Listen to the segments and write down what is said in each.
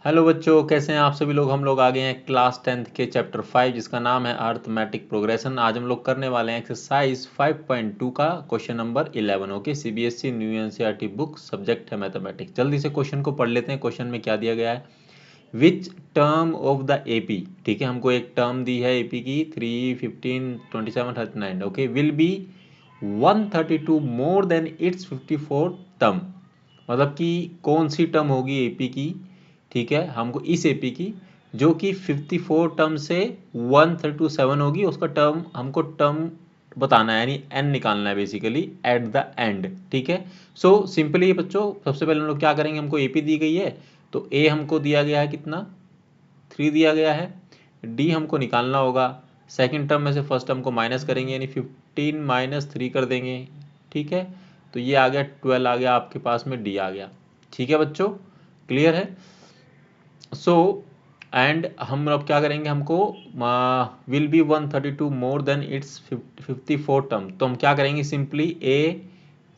Hello बच्चों, कैसे हैं आप सभी लोग। हम लोग आ गए हैं क्लास 10th के चैप्टर 5 जिसका नाम है अर्थमेटिक प्रोग्रेशन। आज हम लोग करने वाले हैं एक्सरसाइज 5.2 का question number 11। Okay, CBSE new NCERT book, subject है मैथमेटिक्स। जल्दी से क्वेश्चन को पढ़ लेते हैं। क्वेश्चन में क्या दिया गया है, which term of the AP, ठीक है, हमको एक टर्म दी है एपी की 3, 15, 27, 39, okay, will be 132 more than it's 54 term. मतलब कि कौन सी टर्म होगी एपी की, ठीक है, हमको इस एपी की जो कि 54 टर्म से 132 होगी, उसका टर्म हमको टर्म बताना है, यानी एन निकालना है बेसिकली एट द एंड। ठीक है, सो सिंपली बच्चों सबसे पहले हम लोग क्या करेंगे, हमको एपी दी गई है तो ए हमको दिया गया है कितना, 3 दिया गया है। डी हमको निकालना होगा, सेकंड टर्म में से फर्स्ट टर्म को माइनस करेंगे यानी 15 माइनस 3 कर देंगे। ठीक है, तो ये आ गया 12 आ गया आपके पास में, डी आ गया। ठीक है बच्चों, क्लियर है। सो एंड हम अब क्या करेंगे, हमको will be 132 more than it's 54 term, तो हम क्या करेंगे, सिंपली ए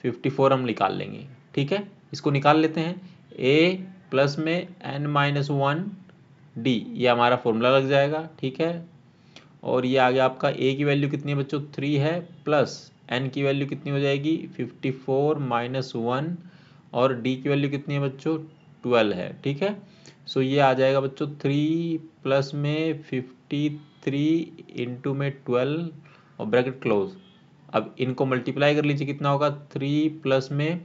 54 हम निकाल लेंगे। ठीक है, इसको निकाल लेते हैं। ए प्लस में एन माइनस 1 डी, ये हमारा फॉर्मूला लग जाएगा। ठीक है, और ये आ गया आपका ए की वैल्यू कितनी है बच्चों, 3 है, प्लस एन की वैल्यू कितनी हो जाएगी 54 माइनस 1, और डी की वैल्यू कितनी है बच्चों 12 है। ठीक है, सो ये आ जाएगा बच्चों 3 प्लस में 53 इंटू में 12 और ब्रैकेट क्लोज। अब इनको मल्टीप्लाई कर लीजिए, कितना होगा 3 प्लस में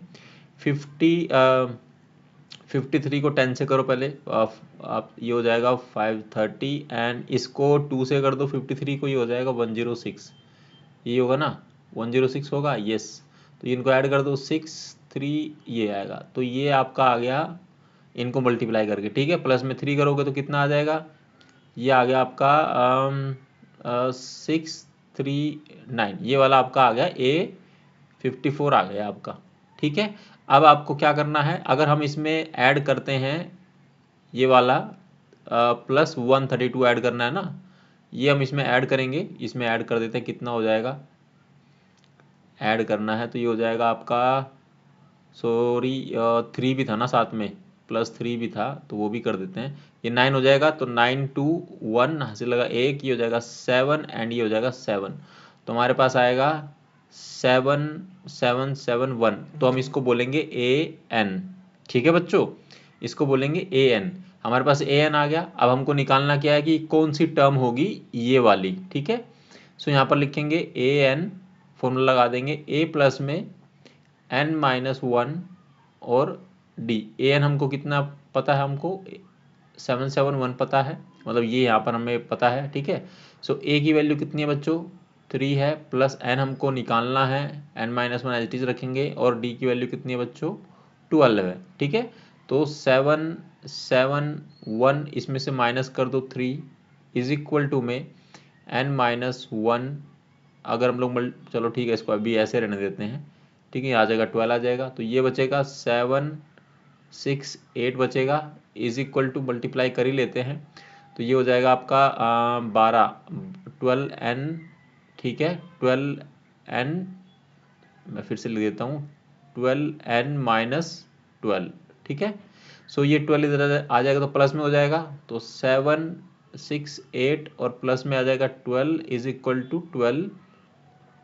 53 को 10 से करो पहले, आप ये हो जाएगा 530, एंड इसको 2 से कर दो 53 को, ये हो जाएगा 106, ये होगा ना 106 होगा, यस। तो इनको ऐड कर दो 6 3, ये आएगा, तो ये आपका आ गया इनको मल्टीप्लाई करके। ठीक है, प्लस में 3 करोगे तो कितना आ जाएगा, ये आ गया आपका 639, ये वाला आपका आ गया ए 54 आ गया आपका। ठीक है, अब आपको क्या करना है, अगर हम इसमें ऐड करते हैं ये वाला प्लस 132 ऐड करना है ना, ये हम इसमें ऐड करेंगे, इसमें ऐड कर देते हैं, कितना हो जाएगा, ऐड करना है तो ये हो जाएगा आपका, सॉरी 3 भी था ना साथ में, +3 भी था तो वो भी कर देते हैं, ये 9 हो जाएगा, तो 9 2 1 हासिल लगा एक, ये हो जाएगा 7 एंड ये हो जाएगा 7, तो हमारे पास आएगा 7 7 7 1, तो हम इसको बोलेंगे ए एन। ठीक है बच्चों, इसको बोलेंगे ए एन। हमारे पास ए एन आ गया। अब हमको निकालना क्या है कि कौन सी टर्म होगी ये वाली। ठीक है, सो यहाँ पर लिखेंगे ए एन, फॉर्मूला लगा देंगे ए प्लस में एन माइनस 1 और डी। ए एन हमको कितना पता है, हमको 771 पता है, मतलब ये यहाँ पर हमें पता है। ठीक है, सो ए की वैल्यू कितनी है बच्चों 3 है, प्लस एन हमको निकालना है, n minus 1 as it is रखेंगे, और डी की वैल्यू कितनी है बच्चों 12 है। ठीक है, तो 771 इसमें से माइनस कर दो 3 इज इक्वल टू में एन माइनस 1, अगर हम लोग चलो ठीक है इसको अभी ऐसे रहने देते हैं। ठीक है, आ जाएगा 12 आ जाएगा, तो ये बचेगा 7 6 8 बचेगा, इज इक्वल टू मल्टीप्लाई कर ही लेते हैं, तो ये हो जाएगा आपका 12 12 एन। ठीक है, 12 एन, मैं फिर से लिख देता हूँ 12 एन माइनस 12। ठीक है, सो ये 12 इधर आ जाएगा तो प्लस में हो जाएगा, तो 7 6 8 और प्लस में आ जाएगा 12 इज इक्वल टू 12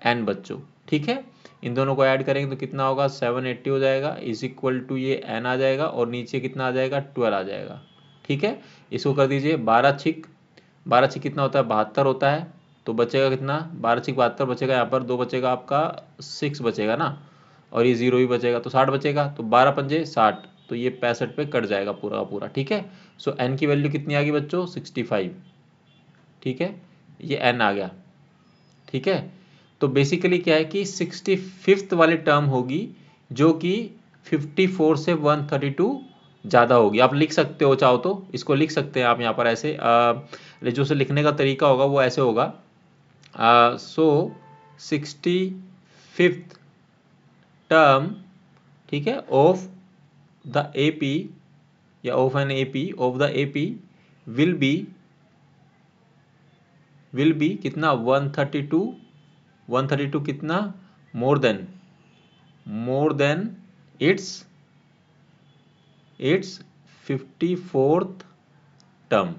एन बच्चों। ठीक है, इन दोनों को ऐड करेंगे तो कितना होगा 780 हो जाएगा, इज इक्वल टू ये एन आ जाएगा, और नीचे कितना आ जाएगा 12 आ जाएगा। ठीक है, इसको कर दीजिए 12 छिक, 12 छिक कितना होता है 72 होता है, तो बचेगा कितना 12 छिक 72 बचेगा, यहाँ पर 2 बचेगा आपका 6 बचेगा ना, और ये 0 भी बचेगा, तो 60 बचेगा, तो 12 पंजे 60, तो ये 65 पे कट जाएगा पूरा का पूरा। ठीक है, सो एन की वैल्यू कितनी आ गई बच्चों 65। ठीक है, ये एन आ गया। ठीक है, तो बेसिकली क्या है कि 65th वाली टर्म होगी जो कि 54 से 132 ज़्यादा होगी। आप लिख सकते हो, चाहो तो इसको लिख सकते हैं आप यहाँ पर ऐसे, जो से लिखने का तरीका होगा वो ऐसे होगा, सो 65th टर्म, ठीक है, ऑफ द एपी या of an AP, of the AP will be कितना 132 कितना more than it's 54th term.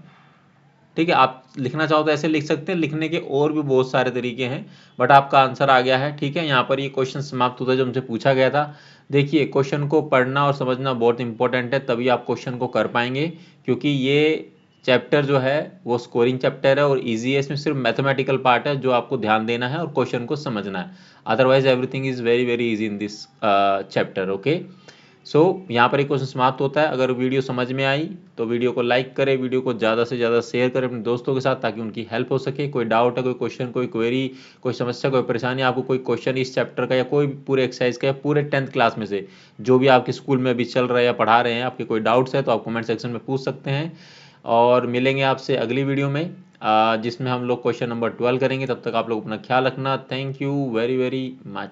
ठीक है, आप लिखना चाहो तो ऐसे लिख सकते हैं, लिखने के और भी बहुत सारे तरीके हैं, बट आपका आंसर आ गया है। ठीक है, यहाँ पर ये क्वेश्चन समाप्त होता है जो हमसे पूछा गया था। देखिए, क्वेश्चन को पढ़ना और समझना बहुत इंपॉर्टेंट है, तभी आप क्वेश्चन को कर पाएंगे, क्योंकि ये चैप्टर जो है वो स्कोरिंग चैप्टर है और इजी है। इसमें सिर्फ मैथमेटिकल पार्ट है जो आपको ध्यान देना है और क्वेश्चन को समझना है। Otherwise everything is very very easy in this chapter. Okay, so यहाँ पर एक क्वेश्चन समाप्त होता है। अगर वीडियो समझ में आई तो वीडियो को लाइक करें, वीडियो को ज़्यादा से ज़्यादा शेयर करें अपने दोस्तों के साथ, ताकि उनकी हेल्प हो सके। कोई डाउट है, कोई क्वेश्चन, कोई क्वेरी, कोई समस्या, कोई परेशानी, आपको कोई क्वेश्चन इस चैप्टर का या कोई पूरे एक्सरसाइज का या पूरे 10th क्लास में से जो भी आपके स्कूल में अभी चल रहा है या पढ़ा रहे हैं, आपके कोई डाउट्स है तो आप कमेंट सेक्शन में पूछ सकते हैं। और मिलेंगे आपसे अगली वीडियो में, जिसमें हम लोग क्वेश्चन नंबर 12 करेंगे। तब तक आप लोग अपना ख्याल रखना। Thank you very very much.